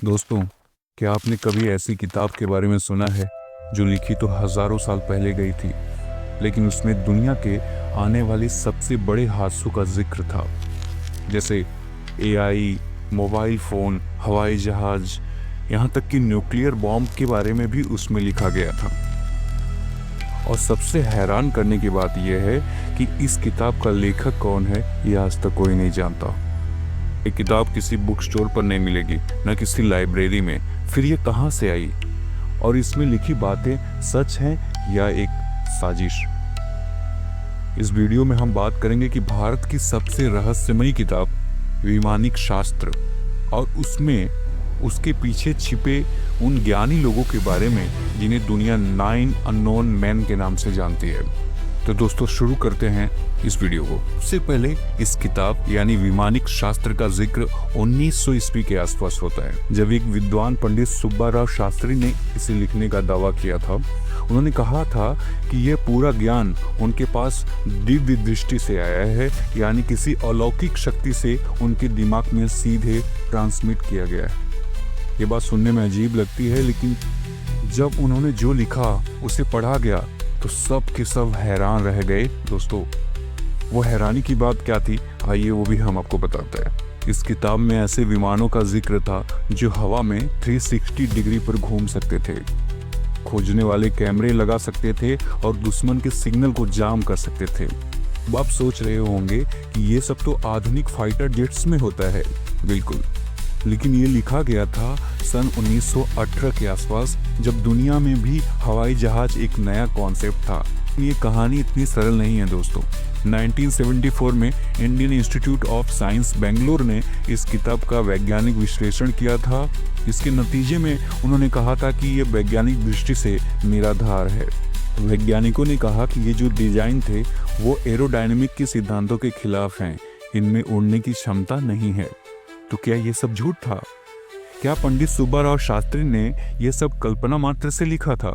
दोस्तों, क्या आपने कभी ऐसी किताब के बारे में सुना है जो लिखी तो हजारों साल पहले गई थी, लेकिन उसमें दुनिया के आने वाले सबसे बड़े हादसों का जिक्र था। जैसे एआई, मोबाइल फ़ोन, हवाई जहाज, यहाँ तक कि न्यूक्लियर बॉम्ब के बारे में भी उसमें लिखा गया था। और सबसे हैरान करने की बात यह है कि इस किताब का लेखक कौन है ये आज तक कोई नहीं जानता। ये किताब किसी बुक स्टोर पर नहीं मिलेगी, न किसी लाइब्रेरी में। फिर ये कहाँ से आई और इसमें लिखी बातें सच हैं या एक साजिश? इस वीडियो में हम बात करेंगे कि भारत की सबसे रहस्यमयी किताब वैमानिक शास्त्र और उसमें उसके पीछे छिपे उन ज्ञानी लोगों के बारे में जिन्हें दुनिया 9 अननोन मैन के नाम से जानती है। तो दोस्तों, शुरू करते हैं इस वीडियो को। सबसे पहले इस किताब यानी वैमानिक शास्त्र का जिक्र 1900 ईस्वी के आसपास होता है, जब एक विद्वान पंडित सुब्बाराव शास्त्री ने इसे लिखने का दावा किया था। उन्होंने कहा था कि यह पूरा ज्ञान उनके पास दिव्य दृष्टि से आया है, यानी किसी अलौकिक शक्ति से उनके दिमाग में सीधे ट्रांसमिट किया गया है। ये बात सुनने में अजीब लगती है, लेकिन जब उन्होंने जो लिखा उसे पढ़ा गया तो सब के सब हैरान रह गए। दोस्तों, वो हैरानी की बात क्या थी, आइए वो भी हम आपको बताते हैं। इस किताब में ऐसे विमानों का जिक्र था जो हवा में 360 डिग्री पर घूम सकते थे, खोजने वाले कैमरे लगा सकते थे और दुश्मन के सिग्नल को जाम कर सकते थे। अब आप सोच रहे होंगे कि ये सब तो आधुनिक फाइटर जेट्स में होता है। बिल्कुल, लेकिन ये लिखा गया था सन 1918 के आसपास, जब दुनिया में भी हवाई जहाज एक नया कॉन्सेप्ट था। ये कहानी इतनी सरल नहीं है दोस्तों। 1974 में Indian institute of science Bangalore ने इस किताब का वैज्ञानिक विश्लेषण किया था। इसके नतीजे में उन्होंने कहा था कि ये वैज्ञानिक दृष्टि से निराधार है। वैज्ञानिकों ने कहा कि ये जो डिजाइन थे वो एरोडायनेमिक के सिद्धांतों के खिलाफ हैं, इनमें उड़ने की क्षमता नहीं है। तो क्या ये सब झूठ था? क्या पंडित सुब्बाराव शास्त्री ने यह सब कल्पना मात्र से लिखा था,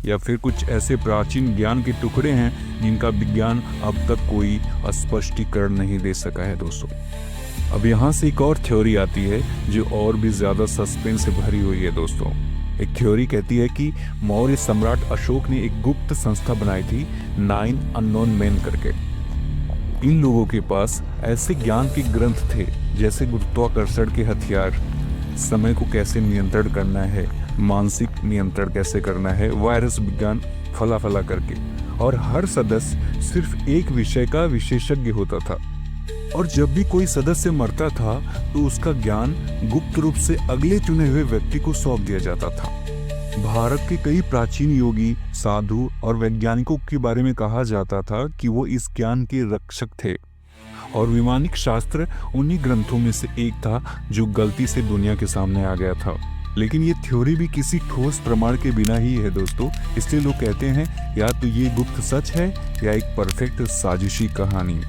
या फिर कुछ ऐसे प्राचीन ज्ञान के टुकड़े हैं जिनका विज्ञान अब तक कोई स्पष्टीकरण नहीं दे सका है? दोस्तों, अब यहाँ से एक और थ्योरी आती है जो और भी ज्यादा सस्पेंस से भरी हुई है। दोस्तों, एक थ्योरी कहती है कि मौर्य सम्राट अशोक ने एक गुप्त संस्था बनाई थी 9 अननोन मैन करके। इन लोगों के पास ऐसे ज्ञान के ग्रंथ थे जैसे गुरुत्वाकर्षण के हथियार, समय को कैसे नियंत्रण करना है, मानसिक नियंत्रण कैसे करना है, वायरस विज्ञान, फला करके। और हर सदस्य सिर्फ एक विषय का विशेषज्ञ होता था, और जब भी कोई सदस्य मरता था तो उसका ज्ञान गुप्त रूप से अगले चुने हुए व्यक्ति को सौंप दिया जाता था। भारत के कई प्राचीन योगी, साधु और वैज्ञानिकों के बारे में कहा जाता था कि वो इस ज्ञान के रक्षक थे, और वैमानिक शास्त्र उन्हीं ग्रंथों में से एक था जो गलती से दुनिया के सामने आ गया था। लेकिन ये थ्योरी भी किसी ठोस प्रमाण के बिना ही है दोस्तों, इसलिए लोग कहते हैं या तो ये गुप्त सच है या एक परफेक्ट साजिशी कहानी।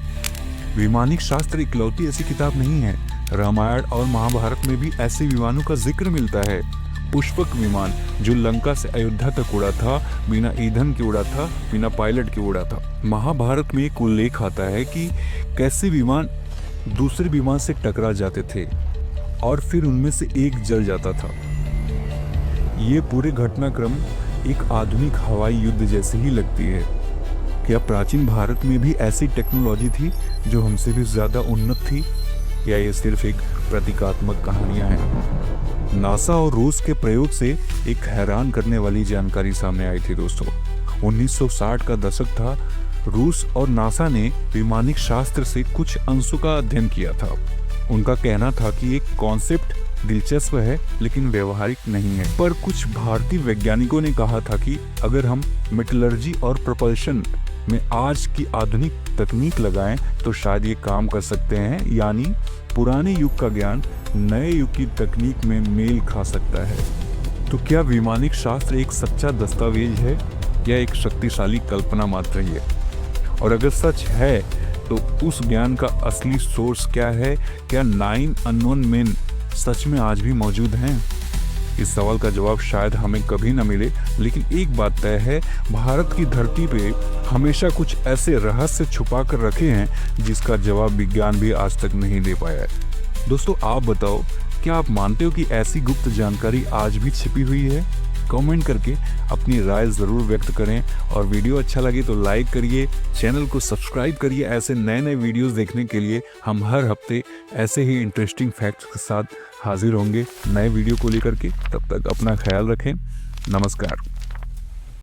वैमानिक शास्त्र इकलौती ऐसी किताब नहीं है। रामायण और महाभारत में भी ऐसे विमानों का जिक्र मिलता है। पुष्पक विमान जो लंका से अयोध्या तक उड़ा था, बिना ईंधन के उड़ा था, बिना पायलट के उड़ा था। महाभारत में एक उल्लेख आता है कि कैसे विमान दूसरे विमान से टकरा जाते थे और फिर उनमें से एक जल जाता था। ये पूरे घटनाक्रम एक आधुनिक हवाई युद्ध जैसे ही लगती है। क्या प्राचीन भारत में भी ऐसी टेक्नोलॉजी थी जो हमसे भी ज्यादा उन्नत थी, या ये सिर्फ एक प्रतीकात्मक कहानियां हैं? नासा और रूस के प्रयोग से एक हैरान करने वाली जानकारी सामने आई थी दोस्तों। 1960 का दशक था। रूस और नासा ने वैमानिक शास्त्र से कुछ अंशों का अध्ययन किया था। उनका कहना था कि एक कॉन्सेप्ट दिलचस्प है लेकिन व्यवहारिक नहीं है। पर कुछ भारतीय वैज्ञानिकों ने कहा था कि अगर हम मेटलर्जी और प्रपल्शन में आज की आधुनिक तकनीक लगाएं तो शायद ये काम कर सकते हैं, यानी पुराने युग का ज्ञान नए युग की तकनीक में मेल खा सकता है। तो क्या वैमानिक शास्त्र एक सच्चा दस्तावेज है या एक शक्तिशाली कल्पना मात्र ही है? और अगर सच है तो उस ज्ञान का असली सोर्स क्या है? क्या 9 अननोन मैन सच में आज भी मौजूद हैं? इस सवाल का जवाब शायद हमें कभी न मिले, लेकिन एक बात तय है, भारत की धरती पे हमेशा कुछ ऐसे रहस्य छुपा कर रखे हैं जिसका जवाब विज्ञान भी आज तक नहीं दे पाया है। दोस्तों, आप बताओ, क्या आप मानते हो कि ऐसी गुप्त जानकारी आज भी छिपी हुई है? कमेंट करके अपनी राय ज़रूर व्यक्त करें और वीडियो अच्छा लगे तो लाइक करिए, चैनल को सब्सक्राइब करिए। ऐसे नए नए वीडियोस देखने के लिए हम हर हफ्ते ऐसे ही इंटरेस्टिंग फैक्ट्स के साथ हाजिर होंगे नए वीडियो को लेकर के। तब तक अपना ख्याल रखें। नमस्कार।